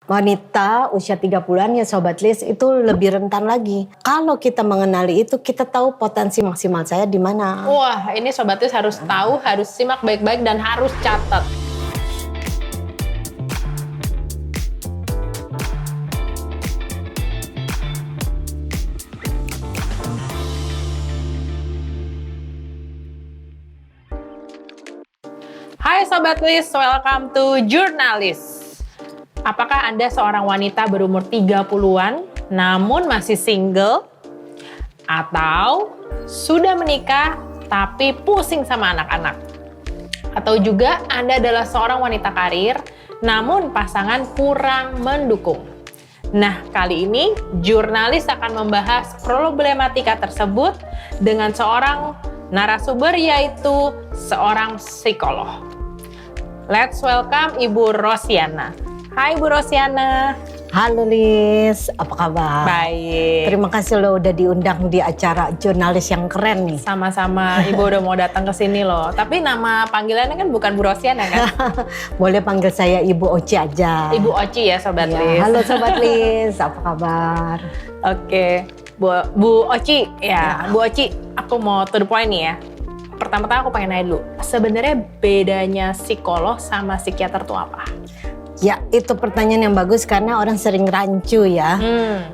Wanita usia 30-an ya Sobat Lis itu lebih rentan lagi. Kalau kita mengenali itu, kita tahu potensi maksimal saya di mana. Wah, ini Sobat Lis harus tahu, harus simak baik-baik dan harus catat. Hai Sobat Lis, welcome to Jurnalis. Apakah Anda seorang wanita berumur 30-an namun masih single? Atau sudah menikah tapi pusing sama anak-anak? Atau juga Anda adalah seorang wanita karir namun pasangan kurang mendukung? Nah, kali ini Jurnalis akan membahas problematika tersebut dengan seorang narasumber, yaitu seorang psikolog. Let's welcome Ibu Rosiana. Hai Bu Rosiana. Halo Lis, apa kabar? Baik. Terima kasih lo udah diundang di acara Jurnalis yang keren nih. Sama-sama, Ibu udah mau datang ke sini loh. Tapi nama panggilannya kan bukan Bu Rosiana kan? Boleh panggil saya Ibu Oci aja. Ibu Oci ya Sobat Ya, Lis. halo Sobat Lis, apa kabar? Oke, Bu Oci ya. Bu Oci, aku mau to the point nih ya. Pertama-tama aku pengen nanya dulu, sebenarnya bedanya psikolog sama psikiater itu apa? Ya, itu pertanyaan yang bagus karena orang sering rancu ya.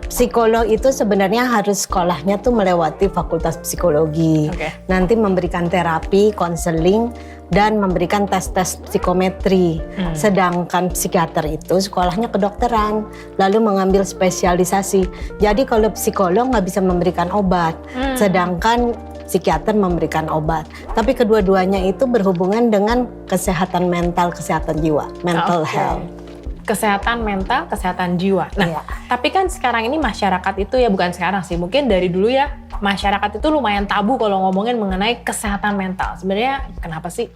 Psikolog itu sebenarnya harus sekolahnya tuh melewati fakultas psikologi. Oke. Nanti memberikan terapi, konseling, dan memberikan tes-tes psikometri. Sedangkan psikiater itu sekolahnya kedokteran, lalu mengambil spesialisasi. Jadi kalau psikolog nggak bisa memberikan obat, sedangkan psikiater memberikan obat. Tapi kedua-duanya itu berhubungan dengan kesehatan mental, kesehatan jiwa, mental health. Kesehatan mental, kesehatan jiwa. Nah, Iya. tapi kan sekarang ini masyarakat itu ya, bukan sekarang sih, mungkin dari dulu ya, masyarakat itu lumayan tabu kalau ngomongin mengenai kesehatan mental. Sebenarnya kenapa sih?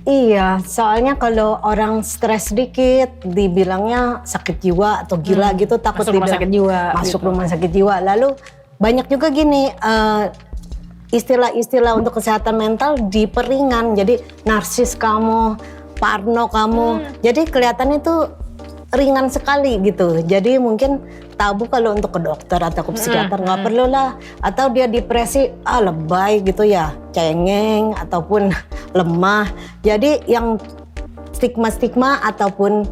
Iya, soalnya kalau orang stres dikit, dibilangnya sakit jiwa atau gila gitu, takut Masuk rumah dibilang sakit jiwa, masuk gitu. rumah sakit jiwa. Lalu banyak juga gini, istilah-istilah untuk kesehatan mental diperingan. Jadi narsis kamu, parno kamu. Jadi kelihatannya itu ringan sekali gitu. Jadi mungkin tabu kalau untuk ke dokter atau ke psikiater, nggak perlu lah. Atau dia depresi, lebay gitu ya, cengeng ataupun lemah. Jadi yang stigma-stigma ataupun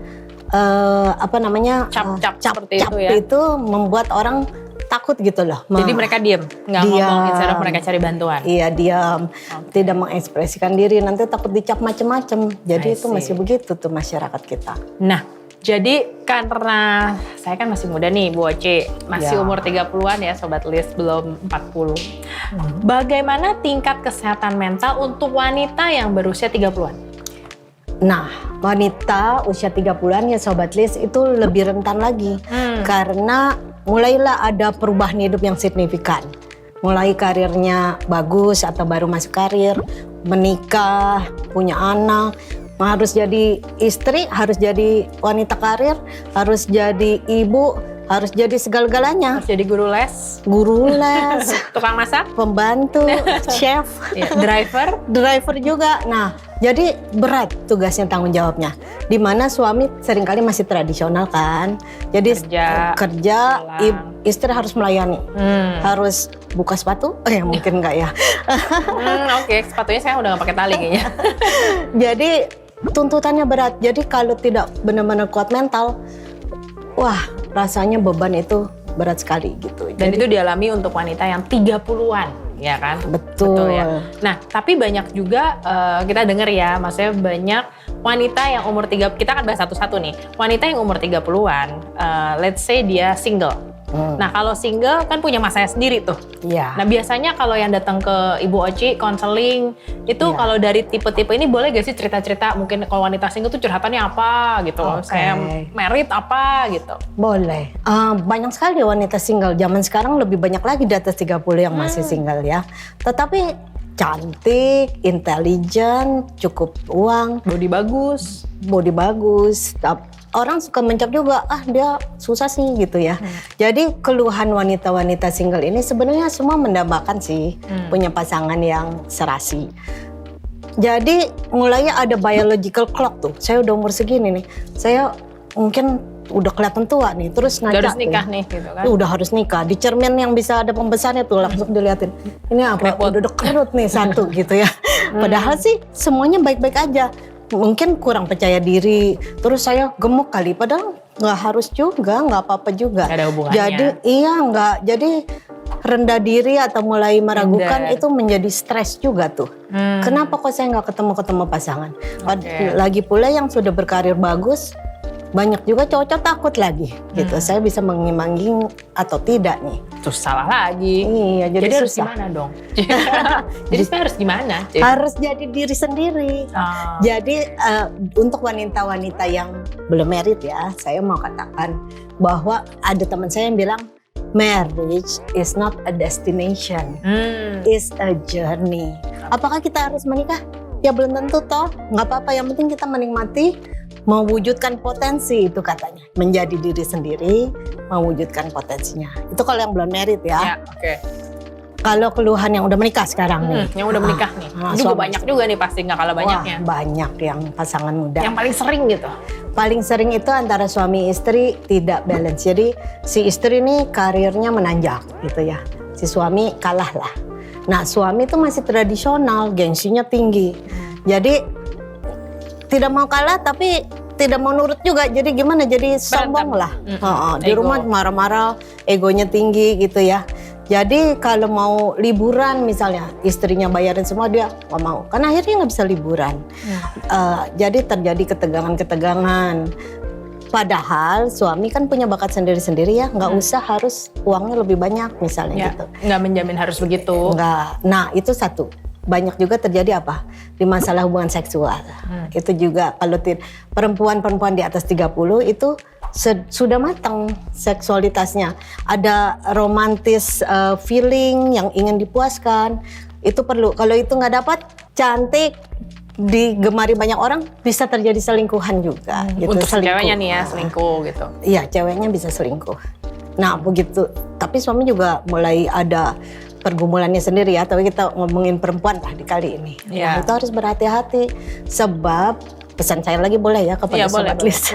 Cap-cap seperti itu ya. itu membuat orang takut gitu loh. Jadi mereka diem, nggak ngomong, instead mereka cari bantuan. Iya, diam, tidak mengekspresikan diri, nanti takut dicap macem-macem. Jadi I itu see. masih begitu tuh masyarakat kita. Nah, jadi karena saya kan masih muda nih Bu Oci, masih Ya. umur 30-an ya Sobat Lis, belum 40. Bagaimana tingkat kesehatan mental untuk wanita yang berusia 30-an? Nah, wanita usia 30-an ya Sobat Lis itu lebih rentan lagi. Karena mulailah ada perubahan hidup yang signifikan. Mulai karirnya bagus atau baru masuk karir, menikah, punya anak, harus jadi istri, harus jadi wanita karir, harus jadi ibu, harus jadi segala-galanya. Harus jadi guru les, Guru les, tukang masak, pembantu, chef, driver. driver juga. Nah, jadi berat tugasnya, tanggung jawabnya. Di mana suami seringkali masih tradisional kan. Jadi kerja, pulang. istri harus melayani. Harus buka sepatu? Mungkin enggak ya. Oke, sepatunya saya udah nggak pakai tali kayaknya. Jadi tuntutannya berat. Jadi kalau tidak benar-benar kuat mental, wah rasanya beban itu berat sekali gitu. Dan itu dialami untuk wanita yang 30-an. Ya kan? Betul. Ya. Nah, tapi banyak juga kita dengar ya, maksudnya banyak wanita yang umur 30, kita akan bahas satu-satu nih. Wanita yang umur 30-an, let's say dia single. Nah, kalau single kan punya masanya sendiri tuh. Iya. Nah, biasanya kalau yang datang ke Ibu Oci, konseling, itu kalau dari tipe-tipe ini boleh gak sih cerita-cerita, mungkin kalau wanita single tuh curhatannya apa gitu. Saya married apa gitu. Boleh. Banyak sekali wanita single. Zaman sekarang lebih banyak lagi di atas 30 yang masih single ya. Tetapi cantik, intelijen, cukup uang, Body bagus. body bagus. Orang suka mencap juga, dia susah sih gitu ya. Jadi keluhan wanita-wanita single ini sebenarnya semua mendambakan sih punya pasangan yang serasi. Jadi mulai ada biological clock tuh. Saya udah umur segini nih. Saya mungkin udah kelihatan tua nih, terus Udah ngaca harus nikah tuh. nih gitu kan. Udah harus nikah. Di cermin yang bisa ada pembesarnya tuh langsung diliatin. Ini apa? Keriput. Udah kerut nih satu gitu ya. Padahal sih semuanya baik-baik aja. Mungkin kurang percaya diri. Terus saya gemuk kali. Padahal nggak harus juga, nggak apa-apa juga. Nggak ada hubungannya. Jadi nggak. Jadi rendah diri atau mulai meragukan Minder. itu menjadi stres juga tuh. Kenapa kok saya nggak ketemu pasangan? Lagi pula yang sudah berkarir bagus, banyak juga cowok-cowok takut lagi gitu. Saya bisa mengimbangi atau tidak nih. Terus salah lagi. Iya, jadi Jadi harus susah. gimana dong? Jadi saya harus gimana? Harus jadi diri sendiri. Ah. Jadi untuk wanita-wanita yang belum married ya, saya mau katakan bahwa ada teman saya yang bilang marriage is not a destination, is a journey. Apakah kita harus menikah? Ya belum tentu toh. Nggak apa-apa. Yang penting kita menikmati, mewujudkan potensi itu katanya. Menjadi diri sendiri, mewujudkan potensinya. Itu kalau yang belum married ya. Ya, oke. Kalau keluhan yang udah menikah sekarang nih. Yang udah menikah nih. Juga suami banyak juga nih pasti nggak kalah banyaknya. Wah, banyak yang pasangan muda. Yang paling sering gitu. Paling sering itu antara suami istri tidak balance. Jadi si istri ini karirnya menanjak gitu ya. Si suami kalah lah. Nah suami itu masih tradisional, gengsinya tinggi. Jadi tidak mau kalah tapi tidak mau nurut juga. Jadi gimana? Jadi sombong lah. Di Ego. rumah marah-marah, egonya tinggi gitu ya. Jadi kalau mau liburan misalnya istrinya bayarin semua dia nggak mau. Karena akhirnya nggak bisa liburan. Jadi terjadi ketegangan-ketegangan. Padahal suami kan punya bakat sendiri-sendiri ya. Nggak usah harus uangnya lebih banyak misalnya Ya, gitu. nggak menjamin harus begitu. Enggak. Nah, itu satu. Banyak juga terjadi apa? Di masalah hubungan seksual. Itu juga kalau perempuan-perempuan di atas 30 itu sudah matang seksualitasnya. Ada romantis feeling yang ingin dipuaskan. Itu perlu. Kalau itu nggak dapat, cantik, digemari banyak orang, bisa terjadi selingkuhan juga. Gitu, Untuk selingkuh. ceweknya nih ya selingkuh gitu. Iya, ceweknya bisa selingkuh. Nah, begitu. Tapi suami juga mulai ada pergumulannya sendiri ya. Tapi kita ngomongin perempuan lah di kali ini. Iya. Nah, itu harus berhati-hati. Sebab, pesan saya lagi boleh ya kepada Iya, Sobat boleh. Lis.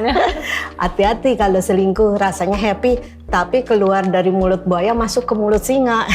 Hati-hati kalau selingkuh rasanya happy. Tapi keluar dari mulut buaya masuk ke mulut singa.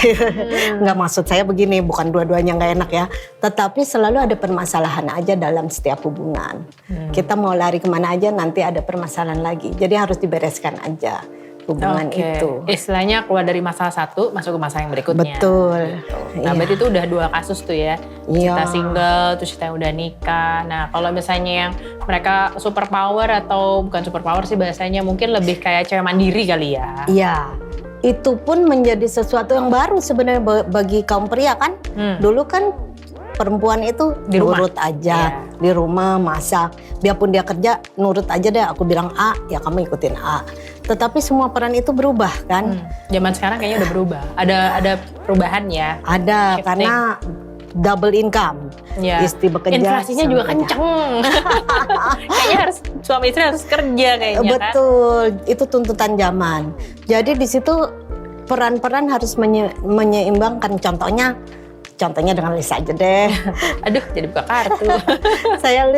Nggak maksud saya begini, bukan dua-duanya nggak enak ya. Tetapi selalu ada permasalahan aja dalam setiap hubungan. Kita mau lari kemana aja nanti ada permasalahan lagi. Jadi harus dibereskan aja hubungan Oke. itu. Istilahnya keluar dari masalah satu masuk ke masalah yang berikutnya. Betul. Gitu. Nah, Iya. berarti itu udah 2 kasus tuh ya. Iya. Kita single, terus kita yang udah nikah. Nah, kalau misalnya yang mereka super power atau bukan super power sih bahasanya, mungkin lebih kayak cewek mandiri kali ya. Iya. Itu pun menjadi sesuatu yang baru sebenarnya bagi kaum pria kan. Dulu kan perempuan itu Di rumah. nurut aja, di rumah masak. Biarpun dia kerja, nurut aja deh. Aku bilang A, ya kamu ikutin A. Tetapi semua peran itu berubah kan. Zaman sekarang kayaknya udah berubah. Ada perubahan ya. Ada Shifting. karena double income. Ya. Istri bekerja, Inflasinya suami juga bekerja. kenceng. Kayaknya harus suami istri harus kerja kayaknya kan. Betul, itu tuntutan zaman. Jadi di situ peran-peran harus menyeimbangkan. Contohnya dengan Lis aja deh. Aduh, jadi buka kartu. saya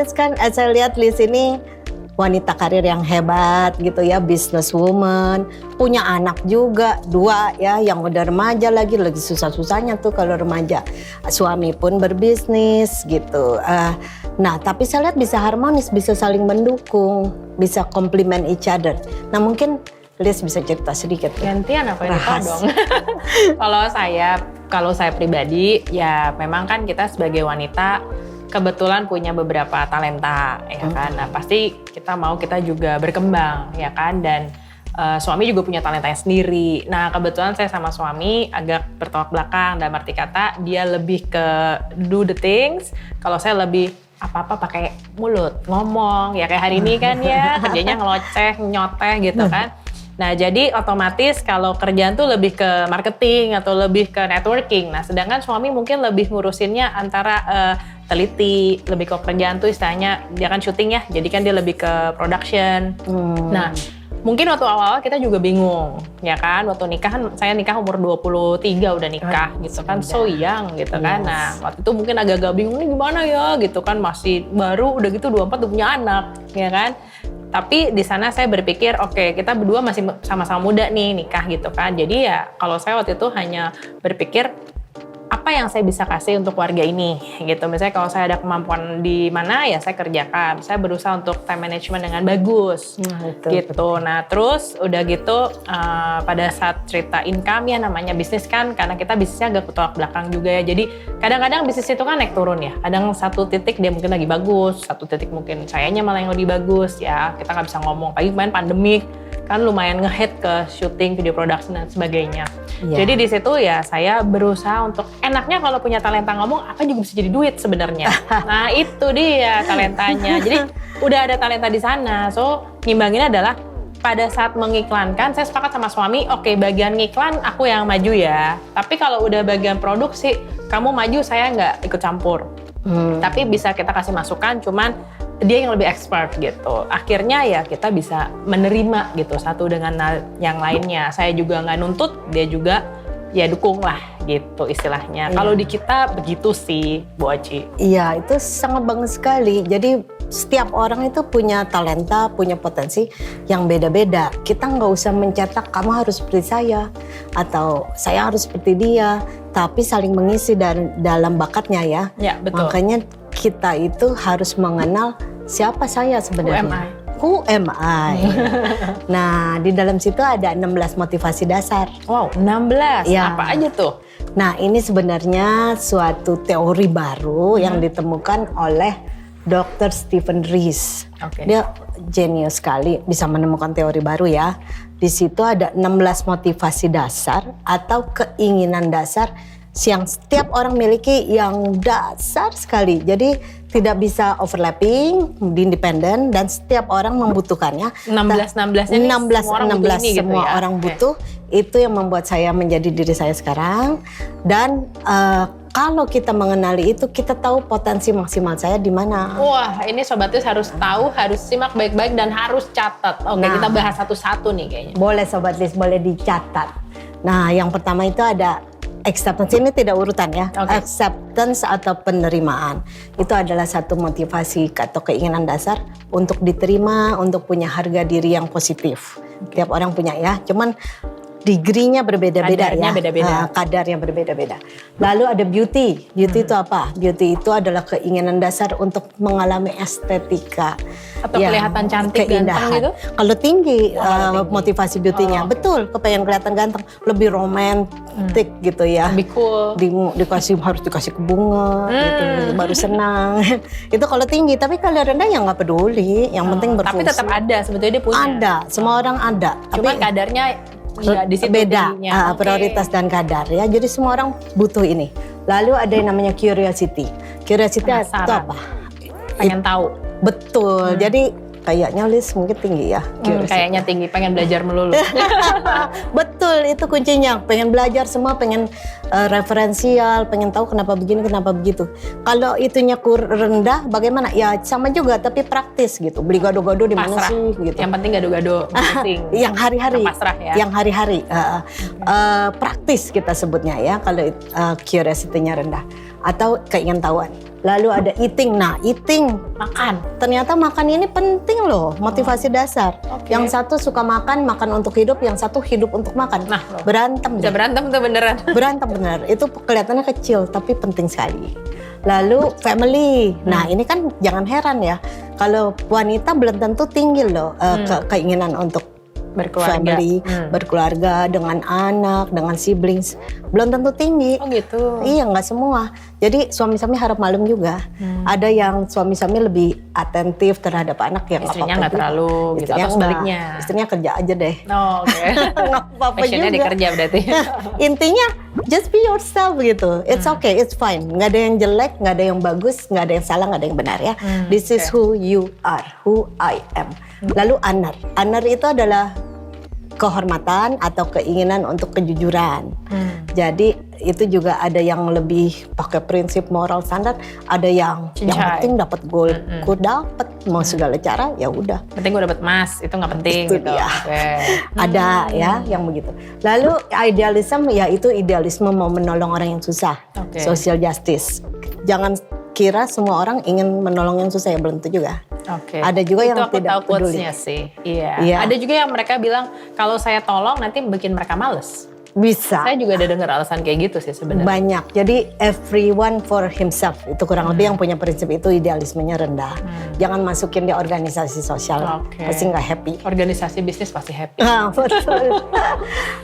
lihat Lis ini wanita karir yang hebat gitu ya, businesswoman, punya anak juga 2 ya, yang udah remaja lagi susah-susahnya tuh kalau remaja. Suami pun berbisnis gitu. Nah, tapi saya lihat bisa harmonis, bisa saling mendukung, bisa complement each other. Nah, mungkin Lis bisa cerita sedikit. Gantian apa yang Rahas. dong? Kalau saya pribadi ya memang kan kita sebagai wanita kebetulan punya beberapa talenta ya kan. Nah, pasti kita juga berkembang ya kan, dan suami juga punya talentanya sendiri. Nah, kebetulan saya sama suami agak bertolak belakang, dalam arti kata dia lebih ke do the things, kalau saya lebih apa-apa pakai mulut, ngomong ya kayak hari ini kan ya kerjanya ngeloceh, nyoteh gitu kan. Nah, jadi otomatis kalau kerjaan tuh lebih ke marketing atau lebih ke networking. Nah, sedangkan suami mungkin lebih ngurusinnya antara teliti, lebih ke kerjaan tuh istilahnya dia kan syuting ya, jadi kan dia lebih ke production. Nah, mungkin waktu awal-awal kita juga bingung, ya kan? Waktu nikah kan, saya nikah umur 23 udah nikah gitu kan, so young gitu kan. Nah, waktu itu mungkin agak-agak bingung nih gimana ya gitu kan, masih baru udah gitu 24 udah punya anak, ya kan? Tapi di sana saya berpikir, oke, kita berdua masih sama-sama muda nih nikah gitu kan. Jadi ya kalau saya waktu itu hanya berpikir apa yang saya bisa kasih untuk keluarga ini gitu. Misalnya kalau saya ada kemampuan di mana ya saya kerjakan. Saya berusaha untuk time management dengan bagus gitu. Nah terus udah gitu pada saat cerita income ya namanya bisnis kan, karena kita bisnisnya agak ketolak belakang juga ya. Jadi kadang-kadang bisnis itu kan naik turun ya. Kadang satu titik dia mungkin lagi bagus, satu titik mungkin sayanya malah yang lebih bagus ya. Kita nggak bisa ngomong. Pagi kemarin pandemik kan lumayan nge-hit ke syuting, video production dan sebagainya. Jadi di situ ya saya berusaha untuk enaknya kalau punya talenta ngomong apa juga bisa jadi duit sebenarnya. Nah itu dia talentanya. Jadi udah ada talenta di sana. So ngimbanginnya adalah pada saat mengiklankan saya sepakat sama suami, oke, bagian ngiklan aku yang maju ya. Tapi kalau udah bagian produksi kamu maju saya nggak ikut campur. Tapi bisa kita kasih masukan, cuman dia yang lebih expert gitu. Akhirnya ya kita bisa menerima gitu satu dengan yang lainnya. Saya juga nggak nuntut, dia juga ya dukung lah gitu istilahnya. Kalau di kita begitu sih, Bu Aci. Iya, itu sangat bagus sekali. Jadi setiap orang itu punya talenta, punya potensi yang beda-beda. Kita nggak usah mencetak kamu harus seperti saya atau saya harus seperti dia, tapi saling mengisi dalam bakatnya ya. Ya, betul. Makanya kita itu harus mengenal siapa saya sebenarnya. Who am I? Nah, di dalam situ ada 16 motivasi dasar. Wow, 16. Ya. Apa aja tuh? Nah, ini sebenarnya suatu teori baru yang ditemukan oleh Dr. Stephen Rees. Dia jenius sekali, bisa menemukan teori baru ya. Di situ ada 16 motivasi dasar atau keinginan dasar yang setiap orang miliki yang dasar sekali. Jadi tidak bisa overlapping, independen, dan setiap orang membutuhkannya. 16 ini semua orang butuh. Itu yang membuat saya menjadi diri saya sekarang. Dan kalau kita mengenali itu, kita tahu potensi maksimal saya di mana. Wah, ini Sobatis harus tahu, harus simak baik-baik dan harus catat. Oke, kita bahas satu-satu nih kayaknya. Boleh Sobat Lis, boleh dicatat. Nah, yang pertama itu ada acceptance, ini tidak urutan ya. Acceptance atau penerimaan. Itu adalah satu motivasi atau keinginan dasar untuk diterima, untuk punya harga diri yang positif. Tiap orang punya ya, cuman degree-nya berbeda-beda ya. Kadarnya berbeda-beda. Lalu ada beauty. Beauty itu apa? Beauty itu adalah keinginan dasar untuk mengalami estetika. Atau kelihatan cantik, ganteng gitu? Kalau tinggi, motivasi beauty-nya. Betul, kepengen kelihatan ganteng. Lebih romantik gitu ya. Lebih cool. Harus dikasih ke bunga gitu, baru senang. Itu kalau tinggi, tapi kalau rendah ya nggak peduli. Yang penting berfungsi. Tapi tetap ada, sebetulnya dia punya. Ada, semua orang ada. Cuma kadarnya ya, di situ beda, prioritas dan kadar ya. Jadi semua orang butuh ini. Lalu ada yang namanya curiosity. Curiosity itu apa? Pengen tahu. Betul. Jadi kayaknya Lis mungkin tinggi ya. Kayaknya tinggi, pengen belajar melulu. Betul, itu kuncinya. Pengen belajar semua, pengen referensial, pengen tahu kenapa begini, kenapa begitu. Kalau itunya rendah, bagaimana? Ya sama juga, tapi praktis gitu. Beli gado-gado di mana sih? Gitu. Yang penting gado-gado. Yang hari-hari. Yang pasrah ya. Yang hari-hari. Praktis kita sebutnya ya, kalau curiosity-nya rendah. Atau keingintahuan. Lalu ada eating. Nah, eating, makan. Ternyata makan ini penting loh, motivasi dasar. Yang satu suka makan untuk hidup, yang satu hidup untuk makan. Nah, berantem. Bisa berantem tuh beneran. Berantem bener. Itu kelihatannya kecil, tapi penting sekali. Lalu family. Nah, ini kan jangan heran ya. Kalau wanita belum tentu tinggi loh keinginan untuk berkeluarga. Family, berkeluarga dengan anak, dengan siblings, belum tentu tinggi. Oh gitu. Iya, nggak semua. Jadi suami-suami harap maklum juga. Ada yang suami-suami lebih atentif terhadap anak, yang istrinya nggak terlalu gitu, atau sebaliknya. Istrinya kerja aja deh. Oh, oke. Nggak apa-apa juga. Passionnya dikerja berarti. Intinya just be yourself gitu. It's okay, it's fine. Nggak ada yang jelek, nggak ada yang bagus, nggak ada yang salah, nggak ada yang benar ya. This is who you are, who I am. Lalu honor. Honor itu adalah kehormatan atau keinginan untuk kejujuran. Jadi itu juga ada yang lebih pakai prinsip moral standar, ada yang penting dapat gold, dapat mau segala cara ya udah. Penting gue dapat emas, itu nggak penting itu gitu. Dia. Ada ya yang begitu. Lalu idealisme ya itu idealisme mau menolong orang yang susah, social justice. Jangan kira semua orang ingin menolong yang susah, ya belum tentu juga. Oke. Ada juga itu yang aku tidak tahu peduli. quotes-nya sih. Iya. Iya. Ada juga yang mereka bilang kalau saya tolong nanti bikin mereka males. Bisa. Saya juga ada dengar alasan kayak gitu sih sebenarnya. Banyak. Jadi everyone for himself. Itu kurang lebih yang punya prinsip itu idealismenya rendah. Jangan masukin di organisasi sosial. Oke. Pasti nggak happy. Organisasi bisnis pasti happy. Ah, betul.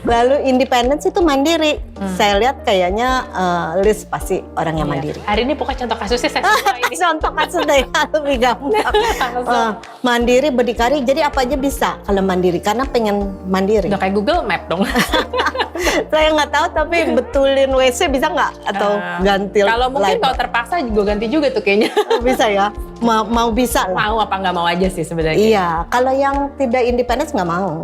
Lalu independence itu mandiri. Saya lihat kayaknya Liz pasti orang yang Iya. mandiri. Hari ini pokoknya contoh kasusnya saya suka ini. Contoh kasus deh lebih gampang. Mandiri, berdikari, jadi apa aja bisa kalau mandiri karena pengen mandiri. Udah kayak Google Map dong. Saya nggak tahu tapi betulin WC bisa nggak atau ganti Kalau mungkin light kalau terpaksa gue ganti juga tuh kayaknya. bisa ya mau bisa lah. Mau apa nggak mau aja sih sebenarnya. Iya, kalau yang tidak independen nggak mau.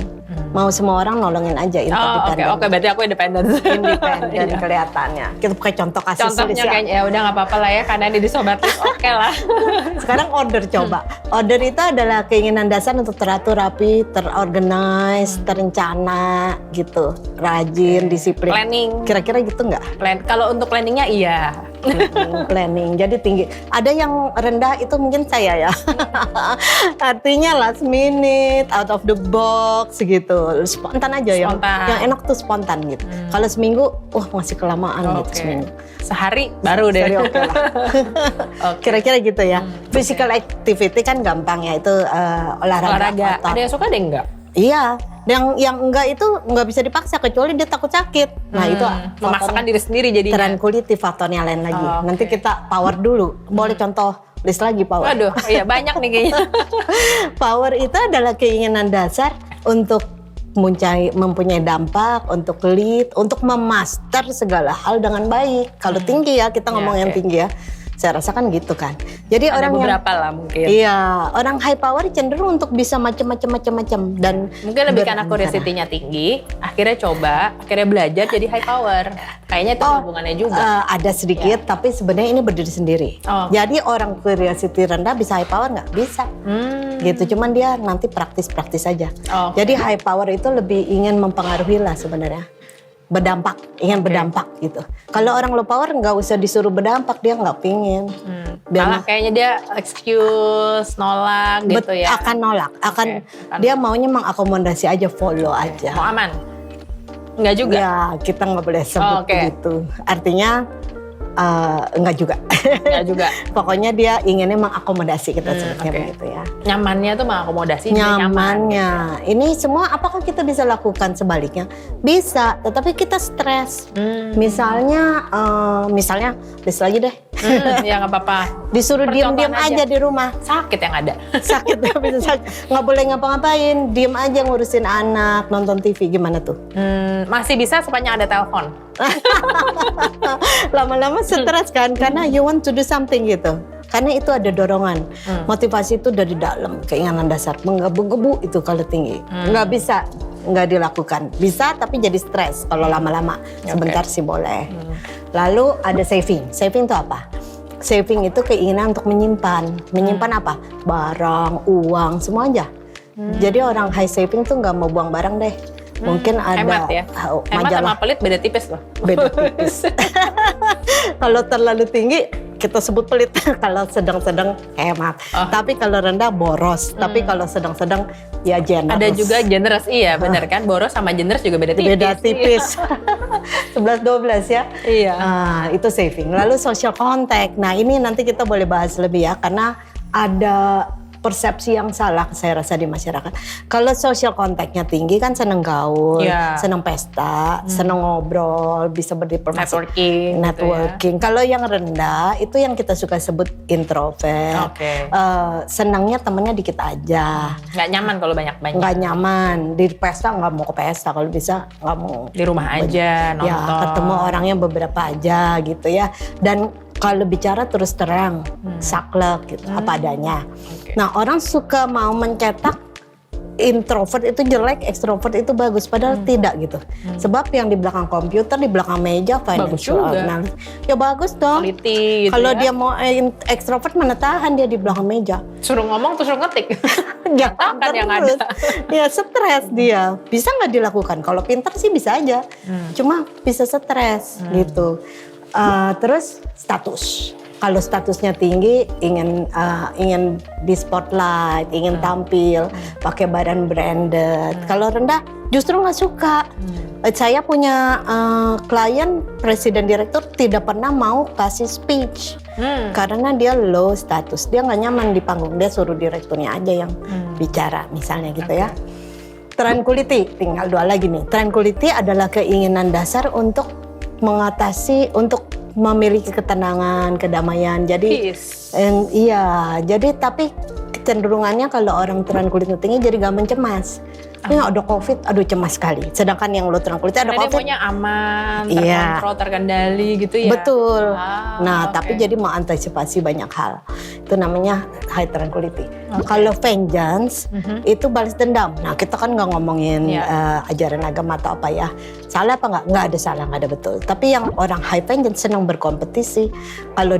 Mau semua orang nolongin aja Oh, oke, berarti aku independen. Independen Iya. kelihatannya. Kita pakai contoh kasus Contohnya Liz ya. kayaknya ya udah nggak apa-apa lah ya karena ini di Sobat List oke lah. Sekarang order coba. Order itu adalah keinginan dasar untuk teratur, rapi, terorganize, terencana gitu. Rajin, disiplin. Planning. Kira-kira gitu nggak? Kalau untuk planningnya iya. Planning. Jadi tinggi. Ada yang rendah itu mungkin saya ya. Artinya last minute, out of the box gitu. Spontan aja ya. Spontan. Yang enak tuh spontan gitu. Kalau seminggu, masih kelamaan gitu Oke. seminggu. Sehari baru deh. Sorry, oke lah. Oke. Kira-kira gitu ya. Physical activity kan gampang ya, itu olahraga. Ada yang suka ada yang enggak? Iya, yang enggak itu nggak bisa dipaksa kecuali dia takut sakit. Nah itu Memaksakan diri sendiri jadinya. tranquility faktornya lain lagi. Oh, Nanti oke. kita power dulu. Boleh contoh list lagi power. Waduh, iya banyak nih kayaknya. Power itu adalah keinginan dasar untuk mempunyai dampak, untuk lead, untuk memaster segala hal dengan baik. Kalau tinggi ya, kita ngomong Ya, yang oke. tinggi ya. Saya rasa kan gitu kan. Jadi Ada orang yang beberapa lah mungkin. iya, orang high power cenderung untuk bisa macam-macam dan Mungkin lebih karena berencana. curiosity-nya tinggi, akhirnya belajar jadi high power. Kayaknya itu hubungannya juga. Ada sedikit, tapi sebenarnya ini berdiri sendiri. Oh. Jadi orang curiosity rendah bisa high power nggak? Bisa. Gitu, cuman dia nanti praktis-praktis aja. Oh, Jadi high power itu lebih ingin mempengaruhi lah sebenarnya. Ingin berdampak gitu. Kalau orang low power nggak usah disuruh berdampak, dia nggak pingin. Dia Malah kayaknya dia excuse, nolak gitu ya. akan nolak, Oke. dia maunya mengakomodasi aja, follow aja. Mau aman? Enggak juga? Ya, kita nggak boleh sebut Oke. begitu. Artinya enggak juga. Enggak juga. Pokoknya dia inginnya mengakomodasi, kita sebutnya oke. begitu ya. Nyamannya tuh mengakomodasi, jadi nyaman. Nyamannya. Ini semua apakah kita bisa lakukan sebaliknya? Bisa, tetapi kita stres. Misalnya list lagi deh. Ya nggak apa-apa. Disuruh Percontohan diem-diem aja di rumah. Sakit yang ada. Sakit bisa sakit. Nggak boleh ngapa-ngapain, diem aja ngurusin anak, nonton TV, gimana tuh? Masih bisa sepanjang ada telepon. Lama-lama stres kan, karena you want to do something gitu. Karena itu ada dorongan, motivasi itu dari dalam, keinginan dasar, menggebu-gebu itu kalau tinggi. Nggak bisa, nggak dilakukan. Bisa tapi jadi stres kalau lama-lama. Sebentar sih boleh. Lalu ada saving. Saving itu apa? Saving itu keinginan untuk menyimpan. Menyimpan apa? Barang, uang, semua aja. Jadi orang high saving tuh nggak mau buang barang deh. Mungkin ada Hemat ya. Hemat sama pelit beda tipis loh. beda tipis. Kalau terlalu tinggi kita sebut pelit, kalau sedang-sedang hemat. Tapi kalau rendah boros. Tapi kalau sedang-sedang ya generous. Ada juga generous, iya benar kan. Boros sama generous juga beda tipis. Beda tipis. 11-12 ya. Iya. Itu saving. Lalu social contact. Nah ini nanti kita boleh bahas lebih ya, karena ada persepsi yang salah saya rasa di masyarakat. Kalau social contactnya tinggi kan seneng gaul, Iya. seneng pesta, seneng ngobrol, bisa berdiplomasi. Networking. Kalau yang rendah itu yang kita suka sebut introvert. Oke. Senangnya temennya dikit aja. Nggak nyaman kalau banyak-banyak. Nggak nyaman di pesta, nggak mau ke pesta, kalau bisa nggak mau Di rumah aja nonton. ya ketemu orangnya beberapa aja gitu ya. Dan kalau bicara terus terang, saklek gitu, apa adanya. Oke. Nah orang suka mau mencetak introvert itu jelek, ekstrovert itu bagus, padahal tidak gitu. Sebab yang di belakang komputer, di belakang meja, financial juga. analyst, ya bagus dong. Teliti gitu Kalau ya. dia mau ekstrovert, mana tahan dia di belakang meja. Suruh ngomong terus suruh ngetik. Jangan Kan yang terus. ada. Ya stres dia. Bisa nggak dilakukan? Kalau pintar sih bisa aja. Cuma bisa stres gitu. Terus status. Kalau statusnya tinggi, ingin di spotlight, ingin tampil, pakai badan branded. Kalau rendah, justru nggak suka. Saya punya klien, presiden direktur tidak pernah mau kasih speech. Karena dia low status, dia nggak nyaman di panggung, dia suruh direkturnya aja yang bicara, misalnya gitu ya. Tranquility, tinggal 2 lagi nih. Tranquility adalah keinginan dasar untuk mengatasi, untuk memiliki ketenangan, kedamaian. Jadi, iya. Jadi tapi kecenderungannya kalau orang tranquility tinggi jadi gampang cemas. Ini ada COVID, aduh cemas sekali. Sedangkan yang low tranquility ada COVID. Dia maunya aman, terkontrol, terkendali gitu ya. Betul. Tapi jadi mau antisipasi banyak hal. Itu namanya high tranquility. Kalau vengeance itu balas dendam. Nah kita kan nggak ngomongin ajaran agama atau apa ya. Salah apa nggak? Nggak ada salah, nggak ada betul. Tapi yang orang high vengeance senang berkompetisi. Kalau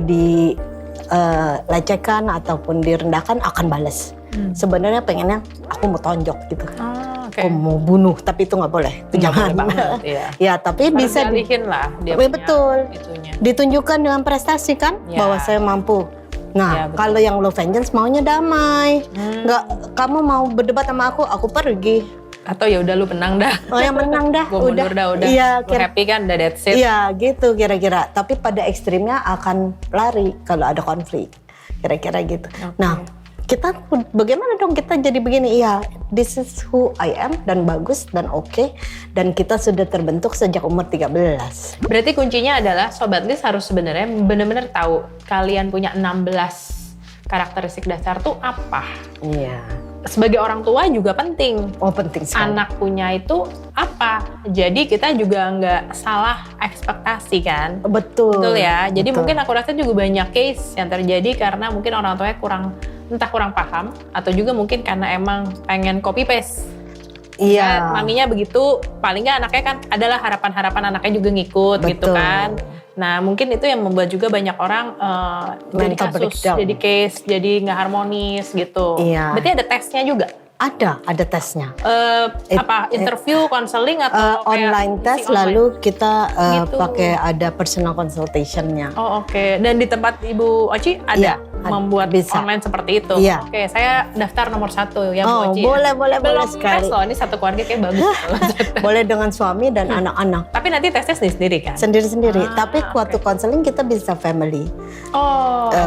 lecehkan ataupun direndahkan akan balas. Sebenarnya pengennya aku mau tonjok gitu. Aku mau bunuh, tapi itu nggak boleh. Itu jangan. Ya, tapi harus bisa dialihin lah dia betul. Itunya. Ditunjukkan dengan prestasi kan, bahwa saya mampu. Nah, kalau yang low vengeance maunya damai. Nggak, kamu mau berdebat sama aku pergi. Atau ya udah lu menang dah. Oh yang menang dah. Gua mundur dah udah. Iya, happy kan, udah that's it. Iya, gitu kira-kira. Tapi pada ekstrimnya akan lari kalau ada konflik. Kira-kira gitu. Nah, kita bagaimana dong kita jadi begini? Iya, this is who I am dan bagus dan oke. Dan kita sudah terbentuk sejak umur 13. Berarti kuncinya adalah Sobat Lis harus sebenarnya benar-benar tahu kalian punya 16 karakteristik dasar tuh apa. Iya. Sebagai orang tua juga penting. Oh penting sekali. Anak punya itu apa? Jadi kita juga nggak salah ekspektasi kan? Betul. Betul ya. Jadi mungkin aku rasa juga banyak case yang terjadi karena mungkin orang tuanya entah kurang paham atau juga mungkin karena emang pengen copy paste. Iya. Maminya begitu, paling nggak anaknya kan adalah harapan-harapan anaknya juga ngikut. Betul. Gitu kan. Nah mungkin itu yang membuat juga banyak orang jadi kasus, jadi case, jadi nggak harmonis gitu. Iya. Berarti ada tesnya juga? Ada tesnya. Interview, konseling atau online test, lalu kita gitu. Pakai ada personal consultation-nya. Oh oke. Dan di tempat Ibu Oci ada membuat bisa. Online seperti itu. Iya. Oke, saya daftar nomor 1 ya Bu Oci. Boleh Belum sekali. tes loh, ini satu keluarga kayak bagus. Boleh dengan suami dan anak-anak. Tapi nanti tesnya sendiri kan? Sendiri-sendiri. Tapi waktu konseling kita bisa family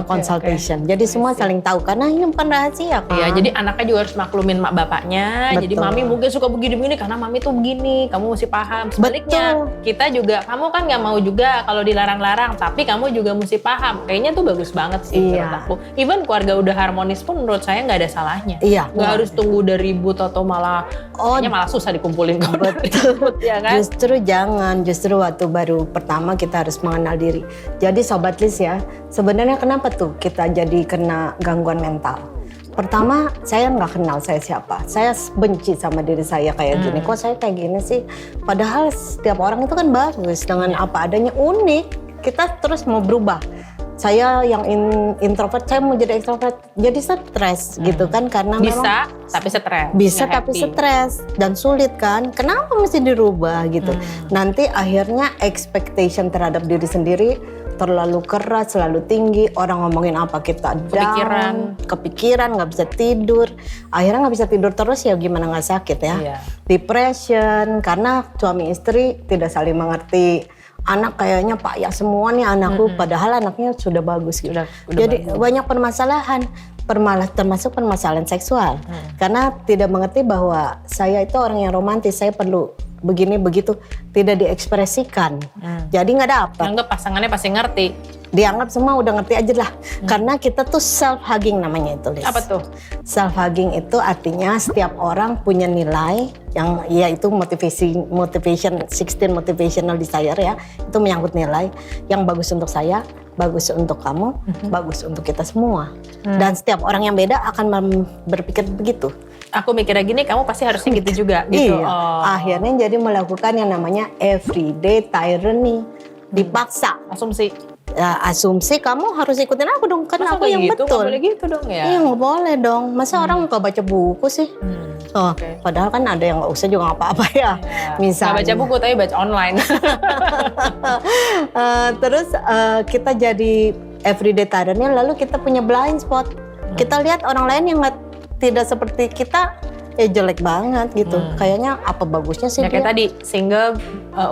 consultation. Jadi semua saling tahu karena ini bukan rahasia kan. Iya, jadi anaknya juga harus maklumin mak bapaknya. Betul. Jadi mami mungkin suka begini-begini karena mami tuh begini, kamu mesti paham. Sebaliknya, kita juga, kamu kan nggak mau juga kalau dilarang-larang, tapi kamu juga mesti paham. Kayaknya tuh bagus banget sih menurut aku. Even keluarga udah harmonis pun menurut saya nggak ada salahnya. Iya. Nggak harus tunggu udah ribut atau malah, kayaknya malah susah dikumpulin kalau ribut ya kan? Justru jangan, justru waktu baru pertama kita harus mengenal diri. Jadi Sobat Lis ya, sebenarnya kenapa tuh kita jadi kena gangguan mental? Pertama, saya nggak kenal saya siapa. Saya benci sama diri saya kayak gini. Kok saya kayak gini sih? Padahal setiap orang itu kan bagus dengan apa adanya, unik. Kita terus mau berubah. Saya yang introvert, saya mau jadi extrovert. Jadi stres gitu kan karena bisa, tapi stres. Bisa tapi stres dan sulit kan. Kenapa mesti dirubah gitu? Nanti akhirnya expectation terhadap diri sendiri terlalu keras, selalu tinggi, orang ngomongin apa kita kepikiran, nggak bisa tidur, akhirnya nggak bisa tidur terus ya gimana nggak sakit ya, depression karena suami istri tidak saling mengerti, anak kayaknya payah semua nih anakku, padahal anaknya sudah bagus gitu. Udah jadi bagus. Banyak permasalahan, termasuk permasalahan seksual, karena tidak mengerti bahwa saya itu orang yang romantis, saya perlu begini begitu, tidak diekspresikan, jadi nggak dapat. Anggap pasangannya pasti ngerti. Dianggap semua udah ngerti aja lah, karena kita tuh self hugging namanya itu, Liz. Apa tuh? Self hugging itu artinya setiap orang punya nilai yang yaitu motivation 16 motivational desire ya, itu menyangkut nilai yang bagus untuk saya, bagus untuk kamu, bagus untuk kita semua. Dan setiap orang yang beda akan berpikir begitu. Aku mikirnya gini, kamu pasti harusnya gitu juga gitu. Iya. Akhirnya jadi melakukan yang namanya everyday tyranny, dipaksa. Asumsi. Ya, asumsi kamu harus ikutin aku dong, kan masa aku yang gitu? betul. Nggak boleh gitu dong ya? Iya nggak boleh dong, masa orang nggak baca buku sih? Padahal kan ada yang nggak usah juga nggak apa-apa ya. Misalnya. Nggak baca buku tapi baca online. Terus kita jadi everyday tyrant-nya, lalu kita punya blind spot. Kita lihat orang lain yang tidak seperti kita, jelek banget gitu. Kayaknya apa bagusnya sih Ya kayak tadi, single,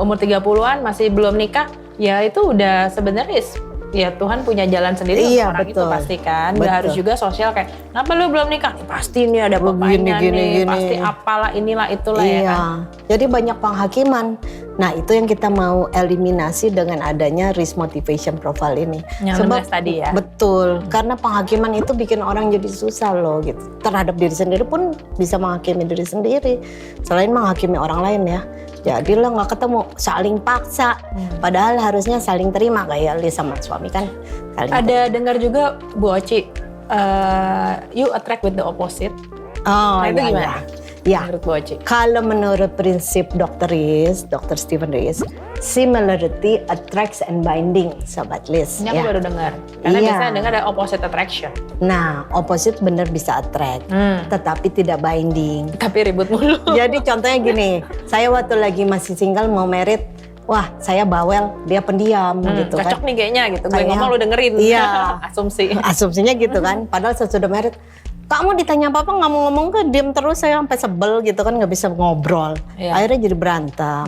umur 30-an masih belum nikah, ya itu udah sebenarnya ya Tuhan punya jalan sendiri untuk orang itu pasti kan. Gak harus juga sosial kayak, kenapa lu belum nikah? Pasti ini ada bapaknya nih, pasti apalah inilah itulah ya kan. Jadi banyak penghakiman. Nah itu yang kita mau eliminasi dengan adanya risk motivation profile ini. Yang sebab tadi ya. Betul, karena penghakiman itu bikin orang jadi susah loh gitu. Terhadap diri sendiri pun bisa menghakimi diri sendiri. Selain menghakimi orang lain ya. Jadi lo nggak ketemu, saling paksa. Padahal harusnya saling terima kayak Lis sama suami kan. Ada dengar juga Bu Oci, you attract with the opposite. Oh, nah, itu gimana? Ya, menurut Bu Oci. Kalau menurut prinsip Dr. Stephen Rees, similarity attracts and binding, Sobat Lis. Ini aku baru dengar. Karena biasanya dengar ada opposite attraction. Nah, opposite bener bisa attract, tetapi tidak binding. Tapi ribut mulu. Jadi contohnya gini, saya waktu lagi masih single mau married, wah saya bawel, dia pendiam gitu kan. Cocok nih kayaknya gitu, gue ngomong lu dengerin. Iya. Asumsi. Asumsinya gitu kan, padahal sesudah married, kamu ditanya apa-apa nggak mau ngomong kan diem terus, saya sampai sebel gitu kan, nggak bisa ngobrol. Akhirnya jadi berantem.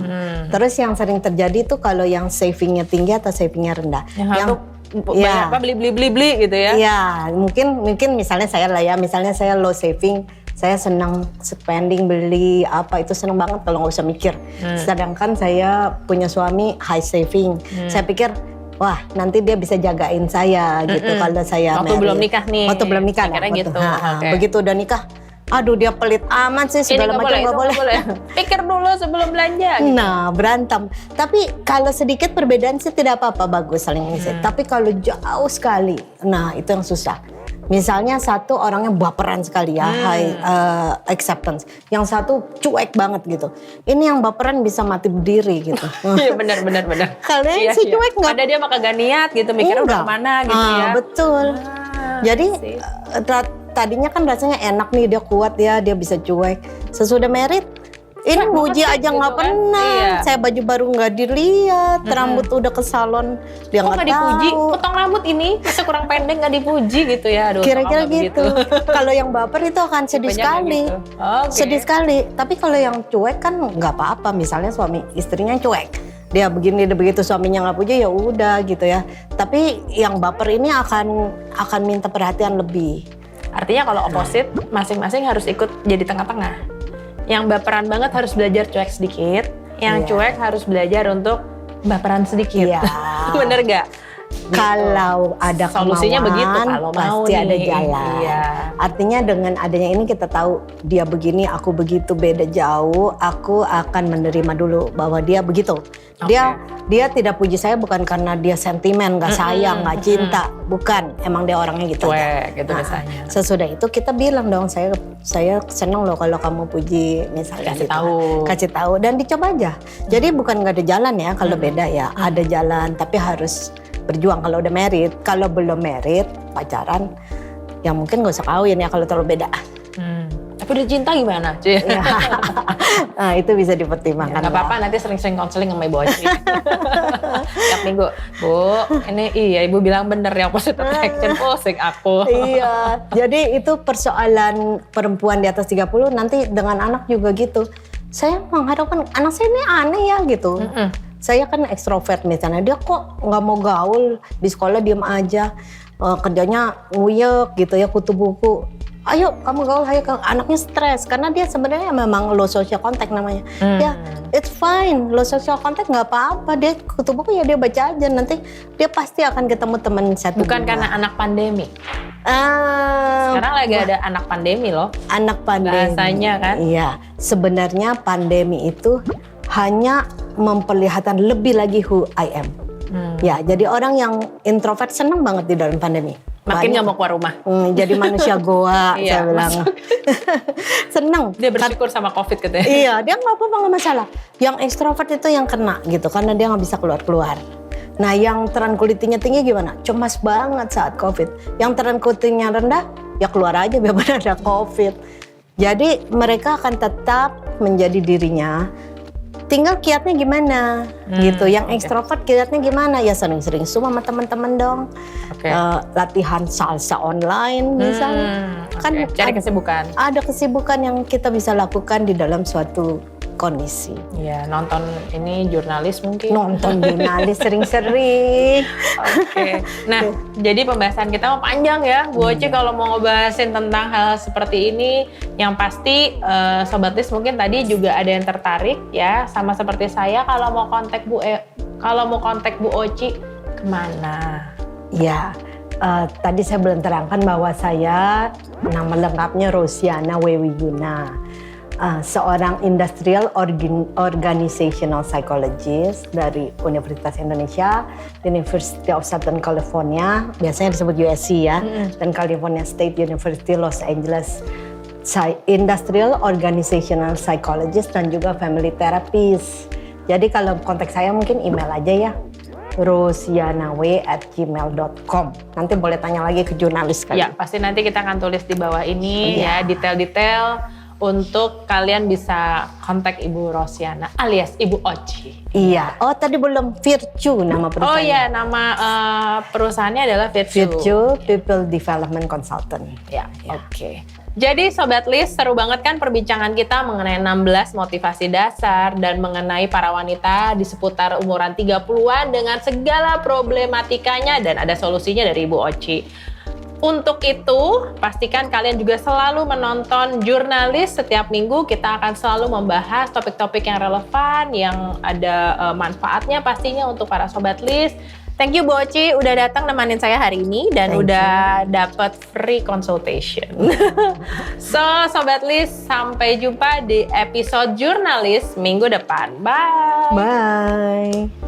Terus yang sering terjadi tuh kalau yang savingnya tinggi atau savingnya rendah. Yang banyak apa beli gitu ya. Iya, mungkin misalnya saya lah ya, misalnya saya low saving, saya senang spending, beli apa itu senang banget kalau nggak usah mikir. Sedangkan saya punya suami high saving. Saya pikir wah nanti dia bisa jagain saya gitu kalau saya waktu belum nikah nih. Waktu belum nikah lah. Gitu. Begitu udah nikah, aduh dia pelit amat sih, segala macam nggak boleh. Pikir dulu sebelum belanja. Gitu. Nah berantem. Tapi kalau sedikit perbedaan sih tidak apa-apa, bagus saling ngisi. Tapi kalau jauh sekali, nah itu yang susah. Misalnya satu orangnya baperan sekali ya, high acceptance. Yang satu cuek banget gitu. Ini yang baperan bisa mati berdiri gitu. Iya benar. Kalau yang si cuek nggak. Pada dia mah kagak niat gitu, mikirnya udah kemana gitu ya. Betul. Jadi tadinya kan rasanya enak nih, dia kuat ya, dia bisa cuek. Sesudah married, ini muji aja nggak gitu pernah. Kan? Saya baju baru nggak dilihat, rambut udah ke salon dia nggak tahu. Dipuji, potong rambut ini bisa kurang pendek nggak dipuji gitu ya. Aduh, kira-kira gitu. Kalau yang baper itu akan sedih sekali, sedih sekali. Tapi kalau yang cuek kan nggak apa-apa. Misalnya suami istrinya cuek, dia begini, dia begitu, suaminya nggak puji ya udah gitu ya. Tapi yang baper ini akan minta perhatian lebih. Artinya kalau opposite, masing-masing harus ikut jadi tengah-tengah. Yang baperan banget harus belajar cuek sedikit, yang cuek harus belajar untuk baperan sedikit. Bener gak? Kalau ada solusinya kemauan, begitu, kalau pasti mau ada nih. jalan. Artinya dengan adanya ini kita tahu dia begini, aku begitu, beda jauh. Aku akan menerima dulu bahwa dia begitu. Dia tidak puji saya bukan karena dia sentimen, nggak sayang, nggak cinta, bukan. Emang dia orangnya gitu. Cuek gitu misalnya. Sesudah itu kita bilang dong, saya seneng loh kalau kamu puji misalnya. Kasih tahu dan dicoba aja. Jadi bukan nggak ada jalan ya kalau beda ya. Ada jalan tapi harus berjuang kalau udah married. Kalau belum married, pacaran, ya mungkin gak usah kawin ya kalau terlalu beda. Tapi udah cinta gimana? Nah, itu bisa dipertimbangkan. Gak apa-apa, nanti sering-sering konseling sama Ibu Oci. Tiap minggu, Bu, ini Ibu bilang bener ya, opposite attraction, pusing aku. Iya, jadi itu persoalan perempuan di atas 30, nanti dengan anak juga gitu. Saya mengharapkan anak saya ini aneh ya gitu. Saya kan ekstrovert misalnya, dia kok nggak mau gaul, di sekolah diem aja, kerjanya nguyek gitu ya, kutu buku. Ayo kamu gaul, ayo. Anaknya stres karena dia sebenarnya memang low social contact namanya. Ya it's fine, low social contact nggak apa-apa, dia kutu buku ya dia baca aja, nanti dia pasti akan ketemu teman satu. Bukan karena anak pandemi. Sekarang lagi ada anak pandemi loh. Anak pandemi. Bahasanya kan. Iya, sebenarnya pandemi itu hanya memperlihatkan lebih lagi who I am. Ya, jadi orang yang introvert seneng banget di dalam pandemi. Makin nggak mau keluar rumah. Jadi manusia goa, saya bilang. Seneng. Dia bersyukur sama COVID katanya. Iya, dia nggak apa-apa, nggak masalah. Yang ekstrovert itu yang kena gitu, karena dia nggak bisa keluar-keluar. Nah, yang tranquility-nya tinggi gimana? Cemas banget saat COVID. Yang tranquility-nya rendah, ya keluar aja biar ada COVID. Jadi mereka akan tetap menjadi dirinya. tinggal kiatnya gimana gitu. Yang oke. ekstrovert kiatnya gimana? Ya sering-sering Zoom sama teman-teman dong. Oke. Latihan salsa online misalnya. Kan Oke, cari kesibukan. ada kesibukan yang kita bisa lakukan di dalam suatu kondisi. Iya, nonton ini jurnalis mungkin. Nonton jurnalis sering-sering. Oke. Nah, jadi pembahasan kita mau panjang ya, Bu Oci kalau mau ngebahasin tentang hal seperti ini. Yang pasti Sobat Lis mungkin tadi juga ada yang tertarik ya, sama seperti saya kalau mau kontak Bu Oci kemana? Ya, tadi saya belum terangkan bahwa saya nama lengkapnya Rosiana Wewiguna. Seorang industrial organizational psychologist dari Universitas Indonesia, University of Southern California, biasanya disebut USC ya, dan California State University Los Angeles, industrial organizational psychologist dan juga family therapist. Jadi kalau kontak saya mungkin email aja ya, rosianaw@gmail.com. Nanti boleh tanya lagi ke jurnalis kali. Ya, pasti nanti kita akan tulis di bawah ini ya detail-detail untuk kalian bisa kontak Ibu Rosiana alias Ibu Oci. Iya. Oh tadi belum Virtue nama perusahaan. Oh iya, nama perusahaannya adalah Virtue. Virtue People Development Consultant. Ya, oke. Jadi Sobat Lis, seru banget kan perbincangan kita mengenai 16 motivasi dasar dan mengenai para wanita di seputar umuran 30-an dengan segala problematikanya dan ada solusinya dari Ibu Oci. Untuk itu, pastikan kalian juga selalu menonton Jurnalis. Setiap minggu kita akan selalu membahas topik-topik yang relevan, yang ada manfaatnya pastinya untuk para Sobat Lis. Thank you Bu Oci udah datang nemenin saya hari ini dan udah dapat free consultation. So, Sobat Lis, sampai jumpa di episode Jurnalis minggu depan. Bye! Bye!